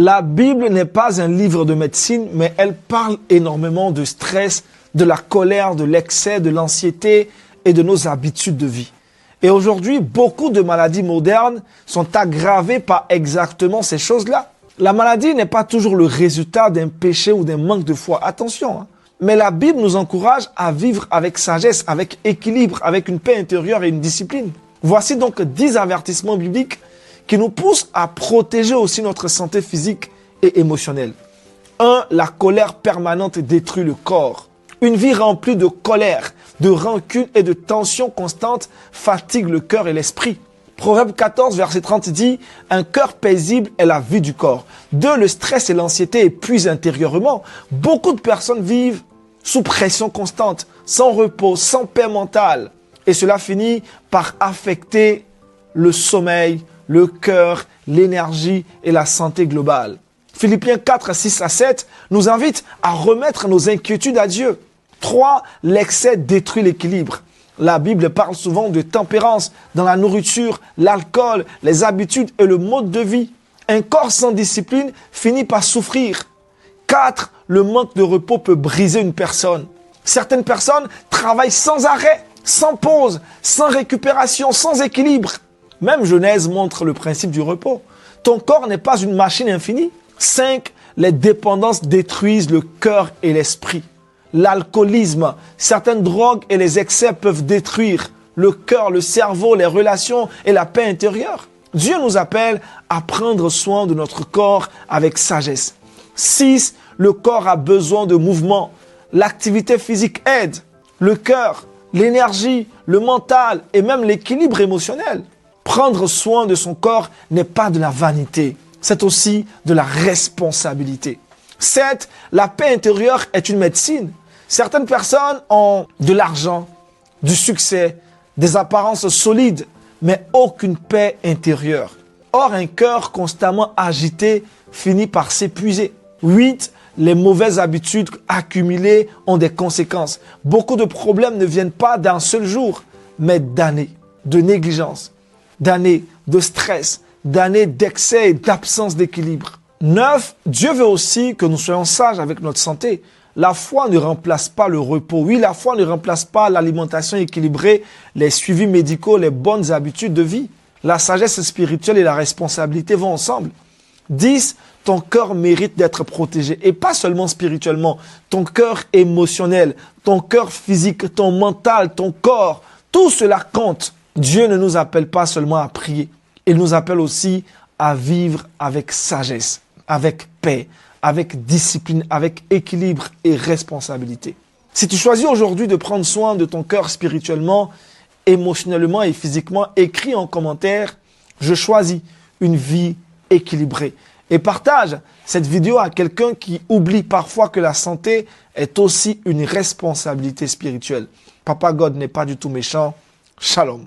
La Bible n'est pas un livre de médecine, mais elle parle énormément de stress, de la colère, de l'excès, de l'anxiété et de nos habitudes de vie. Et aujourd'hui, beaucoup de maladies modernes sont aggravées par exactement ces choses-là. La maladie n'est pas toujours le résultat d'un péché ou d'un manque de foi. Attention, hein. Mais la Bible nous encourage à vivre avec sagesse, avec équilibre, avec une paix intérieure et une discipline. Voici donc 10 avertissements bibliques qui nous poussent à protéger aussi notre santé physique et émotionnelle. 1. La colère permanente détruit le corps. Une vie remplie de colère, de rancune et de tension constante fatigue le cœur et l'esprit. Proverbe 14, verset 30 dit « Un cœur paisible est la vie du corps ». 2. Le stress et l'anxiété épuisent intérieurement. Beaucoup de personnes vivent sous pression constante, sans repos, sans paix mentale. Et cela finit par affecter le sommeil, le cœur, l'énergie et la santé globale. Philippiens 4, 6 à 7 nous invite à remettre nos inquiétudes à Dieu. 3. L'excès détruit l'équilibre. La Bible parle souvent de tempérance dans la nourriture, l'alcool, les habitudes et le mode de vie. Un corps sans discipline finit par souffrir. 4. Le manque de repos peut briser une personne. Certaines personnes travaillent sans arrêt, sans pause, sans récupération, sans équilibre. Même Genèse montre le principe du repos. Ton corps n'est pas une machine infinie. 5. Les dépendances détruisent le cœur et l'esprit. L'alcoolisme, certaines drogues et les excès peuvent détruire le cœur, le cerveau, les relations et la paix intérieure. Dieu nous appelle à prendre soin de notre corps avec sagesse. 6. Le corps a besoin de mouvement. L'activité physique aide le cœur, l'énergie, le mental et même l'équilibre émotionnel. Prendre soin de son corps n'est pas de la vanité, c'est aussi de la responsabilité. 7. La paix intérieure est une médecine. Certaines personnes ont de l'argent, du succès, des apparences solides, mais aucune paix intérieure. Or, un cœur constamment agité finit par s'épuiser. 8. Les mauvaises habitudes accumulées ont des conséquences. Beaucoup de problèmes ne viennent pas d'un seul jour, mais d'années de négligence, d'années de stress, d'années d'excès et d'absence d'équilibre. 9. Dieu veut aussi que nous soyons sages avec notre santé. La foi ne remplace pas le repos. Oui, la foi ne remplace pas l'alimentation équilibrée, les suivis médicaux, les bonnes habitudes de vie. La sagesse spirituelle et la responsabilité vont ensemble. 10. Ton cœur mérite d'être protégé. Et pas seulement spirituellement. Ton cœur émotionnel, ton cœur physique, ton mental, ton corps. Tout cela compte. Dieu ne nous appelle pas seulement à prier. Il nous appelle aussi à vivre avec sagesse, avec paix, avec discipline, avec équilibre et responsabilité. Si tu choisis aujourd'hui de prendre soin de ton cœur spirituellement, émotionnellement et physiquement, écris en commentaire « Je choisis une vie équilibrée ». Et partage cette vidéo à quelqu'un qui oublie parfois que la santé est aussi une responsabilité spirituelle. Papa God n'est pas du tout méchant. Shalom.